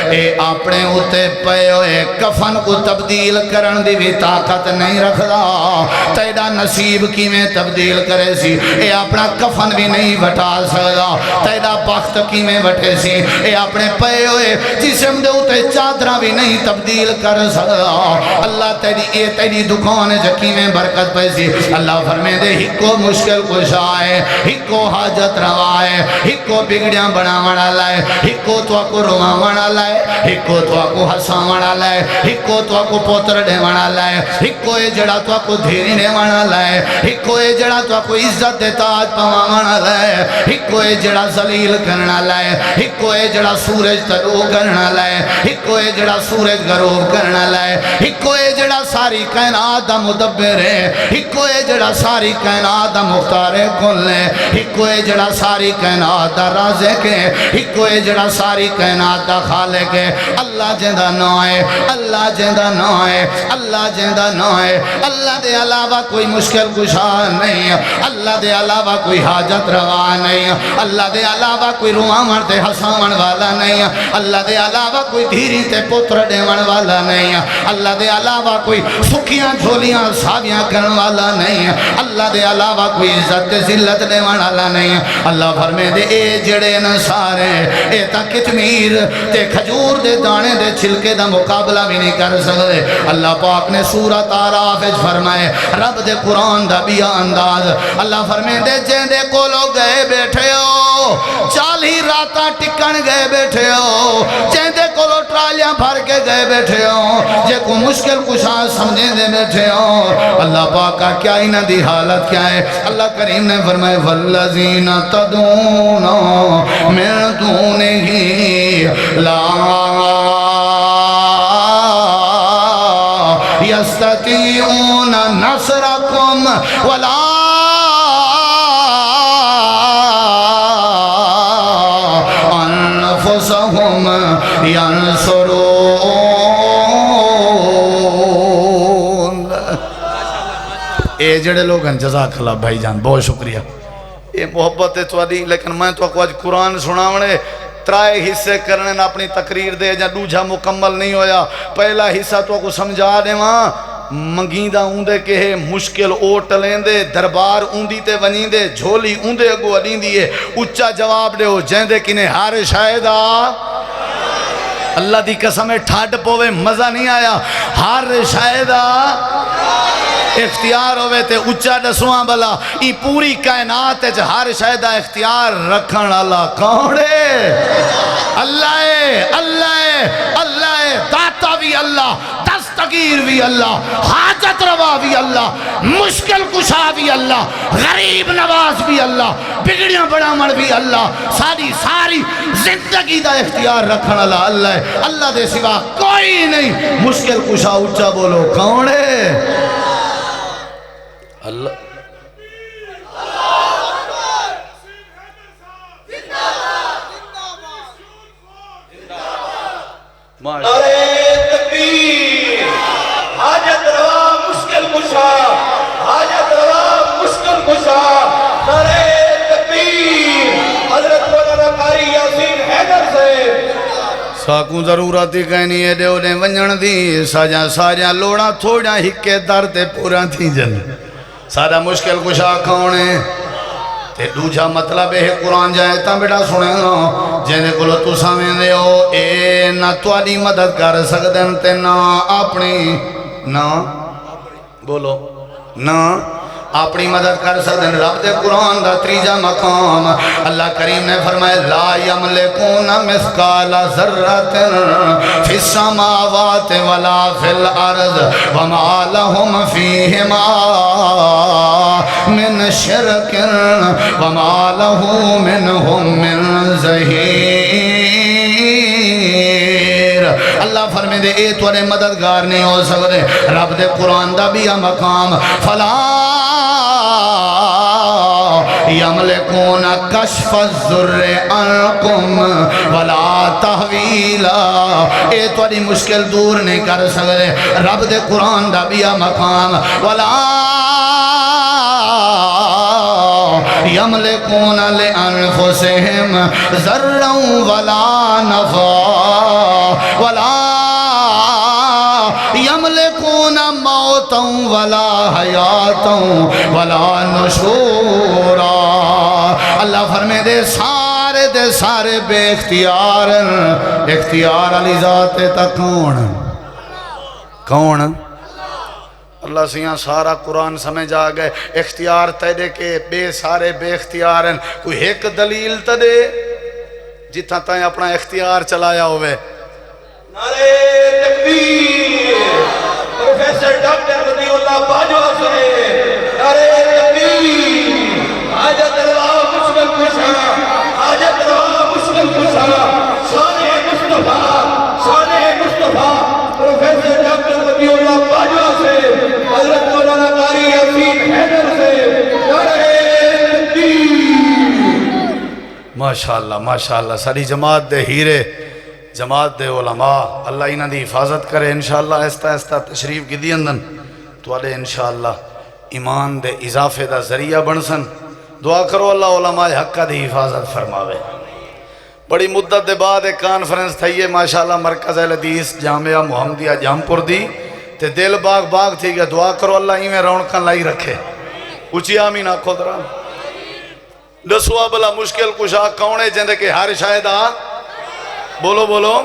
اے اپنے ہوتے پے ہوئے کفن کو تبدیل کرن دی بھی طاقت نہیں رکھدا تیڑا نصیب کی میں تبدیل کرے سی اے اپنا کفن بھی نہیں بٹا سکدا تیڑا بخت کی میں بٹھے سی اے اپنے پے ہوئے جسم دے ہوتے چادرہ بھی نہیں تبدیل کر سکدا اللہ تیری دکان جکی میں برکت پہ سی اللہ فرمے دے ہکو مشکل کشا ہے ہکو حاجت روا ہے ہکو بگڑ بگڑیاں بناون والا ہے ہکو تو کو رواون والا ہے ہکو تو کو ہساون والا ہے ہکو تو کو پوتر دیون والا ہے ہکو اے جڑا تو کو دھیری دیون والا ہے ہکو اے جڑا تو کو عزت دے تاج پواون والا ہے ہکو اے جڑا ذلیل کرن والا ہے ہکو اے جڑا سورج طلوع کرن والا ہے ہکو اے جڑا سورج غروب کرن والا ہے ہکو اے جڑا ساری کائنات دا مدبر ہے ہکو اے جڑا ساری کائنات دا مختار کل ہے ہکو اے جڑا ساری کائنات دا رازق ہے ہکو اے جڑا ساری کائنات دا خالق ہے اللہ جندہ نام ہے اللہ جندہ نام ہے اللہ جندہ نام ہے اللہ دے علاوہ کوئی مشکل کشا نہیں اللہ دے علاوہ کوئی حاجت روا نہیں اللہ دے علاوہ کوئی رواون تے ہساون والا نہیں اللہ دے علاوہ کوئی دھیری تے پتر دیون والا نہیں اللہ دے علاوہ کوئی سکھیاں جھولیاں ساویاں کرن والا نہیں اللہ دے علاوہ کوئی عزت تے ذلت دیون والا نہیں اللہ فرمے دے اے جڑے ن سارے اے تا کچمیر تے کھجور دے دانے دے چھلکے دا مقابلہ بھی نہیں کر سکتے اللہ پاک نے سورۃ آراف وچ فرمائے رب دے قرآن دا بھی انداز اللہ فرمے دے جیندے کولو گئے بیٹھے ہو 40 راتاں ٹکن گئے بیٹھے ہو جیندے کولو ٹرالیاں بھر کے گئے بیٹھے ہو جے کو مشکل کشا سمجھیں دے بیٹھے ہو اللہ پاک کا کیا انہ دی حالت کیا ہے اللہ کریم نے فرمائے والذین تدعون من دونہ لا یستطیعون نصرکم ولا انفسهم ینصرون اے جڑے لوگ ہیں جزاک اللہ بھائی جان بہت شکریہ یہ محبت ہے تواڈی لیکن میں تو کو آج قرآن سناونے ترائے حصے کرنے نہ اپنی تقریر دے جا دوجھا مکمل نہیں ہویا پہلا حصہ تو کو سمجھا دے وہاں منگیندہ اوندے کہ ہے مشکل اوٹ لیندے دربار اوندی تے ونیندے جھولی اوندے اگو اڈیندی ہے اچھا جواب دے ہو جیندے کنے ہار شاہدہ اللہ دی قسم ٹھاڈ پوے مزہ نہیں آیا ہار شاہدہ اختیار ہوئے تے اچھا دسواں بلا ای پوری کائنات ہے ہر شاہدہ اختیار رکھن اللہ کون ہے اللہ ہے اللہ ہے اللہ ہے داتا بھی اللہ دستگیر بھی اللہ حاجت روا بھی اللہ مشکل کشا بھی اللہ غریب نواز بھی اللہ بگڑیاں بڑامن بھی اللہ ساری زندگی دا اختیار رکھن اللہ ہے اللہ دے سوا کوئی نہیں مشکل کشا اچھا بولو کون ہے اللہ نعرہ تکبیر حاجت روا مشکل کشا حاجت روا مشکل کشا نعرہ تکبیر حضرت مولانا قاری یاسین حیدر سے ساکوں ضرورت ہی کہنی ہے دیو نے ونجن دی ساجا لوڑا تھوڑا ہکے در تے پورا تھی جن سارا مشکل کشا کھونے تے دوجھا مطلب ہے قرآن جائے تا بیٹا سنے گا جینے کلو تو سامن دے ہو اے نہ تواری مدد کر سکدن تے نہ اپنی نہ بولو نہ اپنی مدد کر سکدن رب دے قرآن دا تریجا مقام اللہ کریم نے فرمائے لا یملکون مثقال ذرۃ فی السماوات ولا فی الارض وما لهم فیہما من شرک وما له منهم من ظہیر اللہ فرمے دے اے توڑے مددگار نہیں ہو سکتے رب دے قرآن دا بھی مقام فلا یملکون کشف الضر عنکم ولا تحویلا اے توڑی مشکل دور نہیں کر سکتے رب دے قرآن دا بھی مقام ولا یملکون لانفسہم ضرا ولا نفعا ولا یملکون موتا ولا حیاتا ولا نشورا اللہ فرمے دے سارے بے اختیار علی ذات تک کون اللہ سیاں سارا قرآن سمجھ آ گئے اختیار تے دے کے بے سارے بے اختیار ہیں کوئی ایک دلیل تے دے جتھا تائیں اپنا اختیار چلایا ہوئے نعرہ تکبیر پروفیسر ڈاکٹر رضی اللہ باجوہ سے نعرہ تکبیر حاجت روا مشکل کشا حاجت روا مشکل کشا شان مصطفیٰ پروفیسر ڈاکٹر رضی اللہ باجوہ سے حضرت مولانا قاری حفیظ حیدر سے نعرہ تکبیر ماشاءاللہ ماشاءاللہ ساری جماعت دے ہیرے جماعت دے علماء اللہ انہاں دی حفاظت کرے انشاءاللہ ایستا ایستا تشریف کی دی اندن تو آلے انشاءاللہ ایمان دے اضافے دا ذریعہ بنسن دعا کرو اللہ علماء حقہ دی حفاظت فرماوے بڑی مدت دے بعد ایک کانفرنس تھائیے ماشاءاللہ مرکز الحدیث جامعہ محمدیہ جامپور دی تے دل باغ باغ تھی گیا دعا کرو اللہ ہی میں رونکاں لائی رکھے اچھی آمین آکھو درہ دسوا بلا مشکل کشا کونے جندے کہ ہر شاید بولو بولو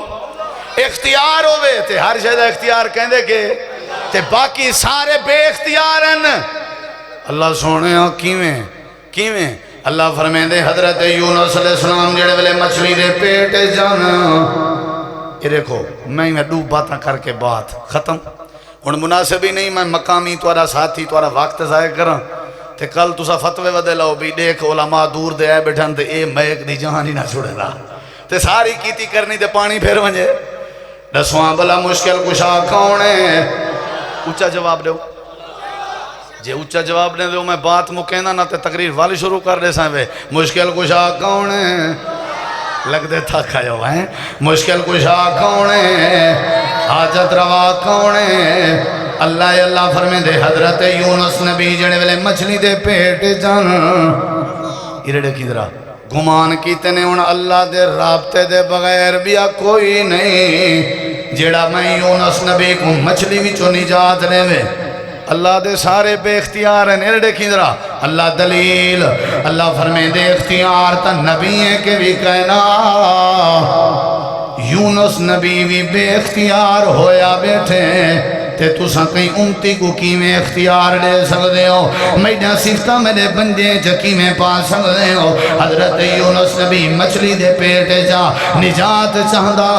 اختیار ہوئے تے ہر شاید اختیار کہندے کہ تے باقی سارے بے اختیار ہیں اللہ سونے ہاں کیویں اللہ فرمیندے حضرت یونس علیہ السلام جڑے ویلے مچھلی دے پیٹ جانا یہ دیکھو میں دو باتاں کر کے بات ختم ان مناسب ہی نہیں میں مقامی توارا ساتھی توارا وقت ضائع کرا تے کل تسا فتوے ودے لاؤ بھی دیکھ علماء دور دے آئے بیٹھن تے اے میک دی جہاں ہی نہ چھوڑے رہا تے ساری کیتی کرنی تے پانی پھر ونجے دسواں بلا مشکل کشا کونے اچھا جواب دے جے اچھا جواب دے دے میں بات مکینہ نہ تے تقریر والی شروع کر دے سائیں مشکل کشا کونے لگ دے تھا کھایا ہوا ہے مشکل کشا کونے حاجت روا کونے اللہ فرمے دے حضرت یونس نبی جڑے ویلے مچھلی دے پیٹ جان ایرڑے کی درہ گمان کیتے نے ان اللہ دے رابطے دے بغیر بیا کوئی نہیں جڑا میں یونس نبی کو مچھلی وچو نجات لے میں اللہ دے سارے بے اختیار ہیں ایرڑے کی درہ اللہ دلیل اللہ فرمے دے اختیار تا نبی ہے کہ بھی کہنا یونس نبی بھی بے اختیار ہویا بیٹھے تے تُساں کہیں امتی کو کیویں اختیار دے سکتے ہو میڈا صفتہ میرے بندے جکیویں پا سکتے ہو حضرت یونس نبی مچھلی دے پیٹ جا نجات چاہدہ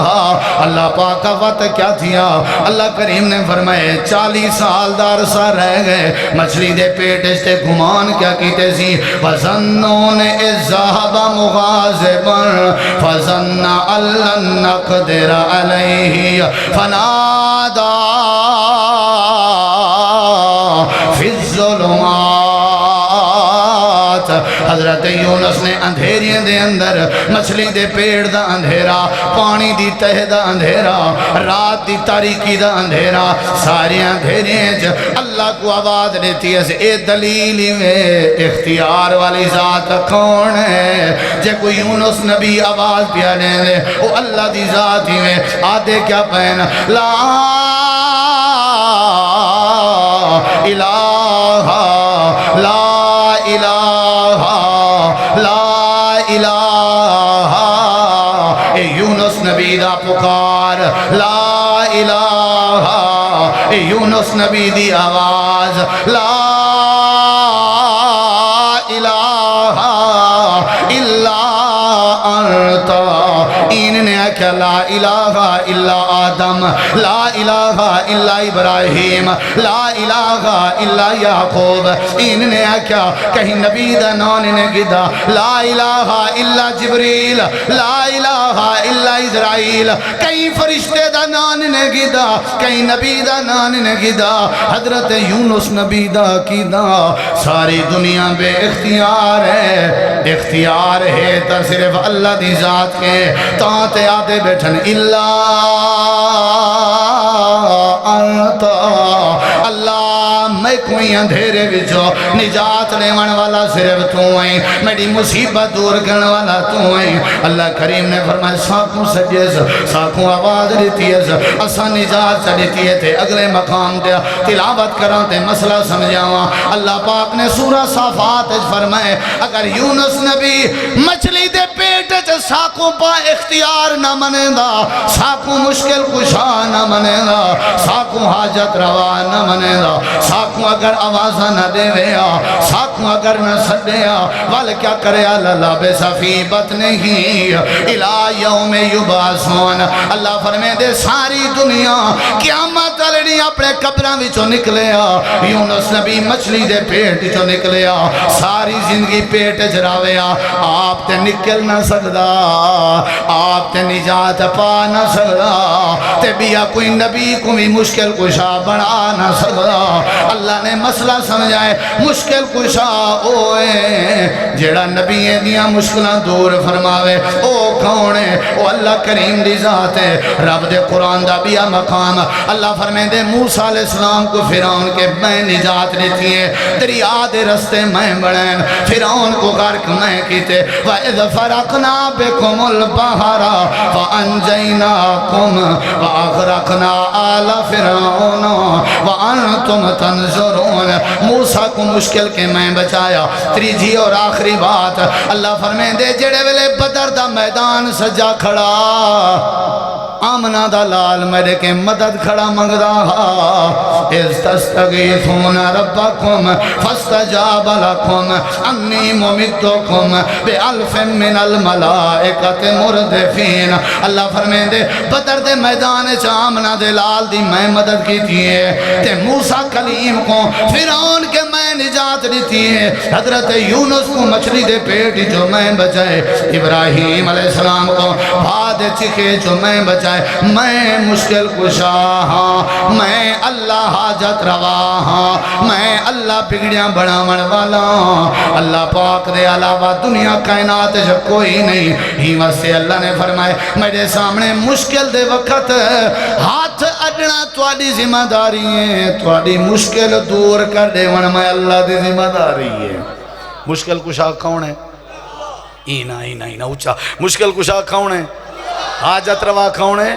اللہ پاک وقت کیا تھیا اللہ کریم نے فرمائے 40 سال دار سا رہ گئے مچھلی دے پیٹ سے گمان کیا کیتے سی فَظَنُّونَ اِذْ ذَهَبَ مُغَاضِبًا فَظَنَّ أَن لَّن نَّقْدِرَ عَلَيْهِ فَنَادَى فی الظلمات حضرت یونس نے اندھیریاں دے اندر مچھلی دے پیڑ دا اندھیرا پانی دی تہ دا اندھیرا رات دی تاریکی دا اندھیرا سارے اندھیریاں اللہ کو آواز دیتی ہے اے دلیلی میں اختیار والی ذات کون ہے جے کوئی یونس نبی آواز پیا لیں دے وہ اللہ دی ذات ہی میں آدھے کیا پہنا لا الہ لا الہ لا الہ اے یونس نبی دا پکار لا الہ اے یونس نبی دی آواز لا الہ الا انت انہنے کہا لا الہ الا آدم لا الہ الا ابراہیم لا الہ الا یعقوب انہنے کہا کہیں نبی دا نان نے گدا لا الہ الا جبریل لا الہ الا اسرائیل کہیں فرشتے دا نان نے گدا کہیں نبی دا نان نے گدا حضرت یونس نبی دا کی دا ساری دنیا بے اختیار ہے اختیار ہے تا صرف اللہ دی ذات کے تاتے آتے بیٹھن اللہ انت اللہ میں کوئی اندھیرے بچو نجات لیون والا صرف تو ہیں میری مصیبت دور کرنے والا تو ہیں اللہ کریم نے فرمایا ساکھوں سجیز ساکھوں آواز دیتی ہے اسا نجات چلیتی ہے تھے اگلے مقام دیا تلاوت کران تے مسئلہ سمجھاواں اللہ پاک نے سورہ صافات فرمائے اگر یونس نبی مچھلی دے پیٹ ساکھوں ساکو با اختیار نہ منے دا، ساکو مشکل کشا نہ منے دا، ساکو حاجت روا نہ منے دا، ساکو اگر آوازہ نہ دے ویا، ساکو اگر نہ سڑیا، وال کیا کرے اللہ بے صفی بطنے ہی الہ یوم یبعثون۔ اللہ فرمے دے ساری دنیا قیامت لڑی اپنے قبران وچوں نکلیا، یونس نبی مچھلی دے پیٹ وچوں نکلیا، ساری زندگی پیٹ جراویا، آپ تے نکل نہ سکدا، آپ تے نجات پا نہ سکدا، تے بیا کوئی نبی کو بھی مشکل کشا بنا نہ سکدا۔ اللہ نے مسئلہ سمجھائے مشکل کشا اوئے جیڑا نبی دیاں مشکلہ دور فرماوے، او کون ہے؟ او اللہ کریم دی ذات ہے، رب دے قرآن دا بیا مقام۔ اللہ فرمائے دے موسیٰ علیہ السلام کو فرعون کے میں نجات دیتی ہے، دریا دے رستے میں بڑھیں، فرعون کو غرق میں کیتے، وَإِذْ فَرَقْنَا بِكُمُ الْبَحْرَ فَأَنْجَيْنَاكُمْ وَأَغْرَقْنَا آلَ فِرْعَوْنَ وَأَنْتُمْ تَنْظُرُونَ۔ موسیٰ کو مشکل کے میں بچایا۔ تیجی اور آخری بات اللہ فرمائے دے جڑے ویلے بدر دا میدان سجا کھڑا، آمنہ دا لال میرے کے مدد کھڑا منگدا ہا، اِذْ تَسْتَغِيثُونَ رَبَّكُمْ فَاسْتَجَابَ لَكُمْ أَنِّي مُمِدُّكُمْ بِأَلْفٍ مِّنَ الْمَلَائِكَةِ مُرْدِفِينَ۔ اللہ فرمائے دے بدر دے میدان آمنہ دے لال دی میں مدد کی تھی ہے، تے موسیٰ کلیم کو فرعون کے میں نجات دیتی ہے، حضرت یونس کو مچھلی دے پیٹ جو میں بچائے، ابراہیم علیہ السلام کو بھاد چکے جو میں بچائے، میں مشکل کشا ہاں، میں اللہ حاجت روا ہاں، میں اللہ بگڑیاں بڑھاون والا ہاں، اللہ پاک دے علاوہ دنیا کائنات جو کوئی نہیں۔ ہی واسطے اللہ نے فرمائے میرے سامنے مشکل دے وقت ہاتھ اڈنا تواڈی ذمہ داری ہے، تواڈی مشکل دور کر دے ون میں اللہ دی ذمہ داری ہے۔ مشکل کشا کون ہے؟ اینا اچھا مشکل کشا کون ہے؟ حاجت روا کون ہے؟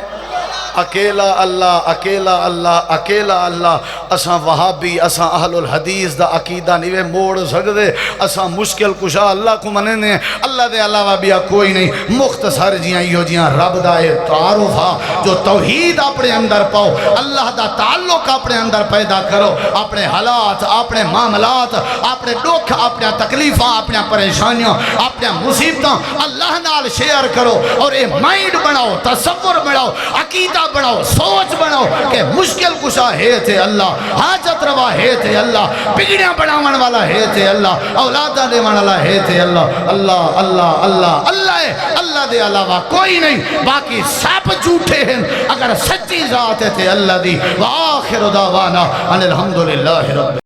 اکیلا اللہ، اکیلا اللہ، اکیلا اللہ۔ اساں وہابی، اساں اہل الحدیث دا عقیدہ نیوے موڑ سکدے، اساں مشکل کشا اللہ کو مننے، اللہ دے علاوہ بھی کوئی نہیں۔ مختصر جیاں یو جیاں رب دا تعارف ہا، جو توحید اپنے اندر پاؤ، اللہ دا تعلق اپنے اندر پیدا کرو، اپنے حالات، اپنے معاملات، اپنے دکھ، اپنے تکلیفاں، اپنے پریشانیاں، اپنے مصیبتاں اللہ نال شیئر کرو، اور اے مائنڈ بناؤ، تصور بناؤ، عقیدہ بناؤ، سوچ بناؤ کہ مشکل کشا ہے تھے اللہ، حاجت روا ہے تھے اللہ، بگڑیاں بناون والا ہے تھے اللہ، اولادہ دے والا ہے تھے اللہ، اللہ اللہ اللہ اللہ ہے، اللہ دے علاوہ کوئی نہیں، باقی سب جھوٹے ہیں، اگر سچی ذات ہے تھے اللہ دی۔ وآخر دعوانا ان الحمدللہ رب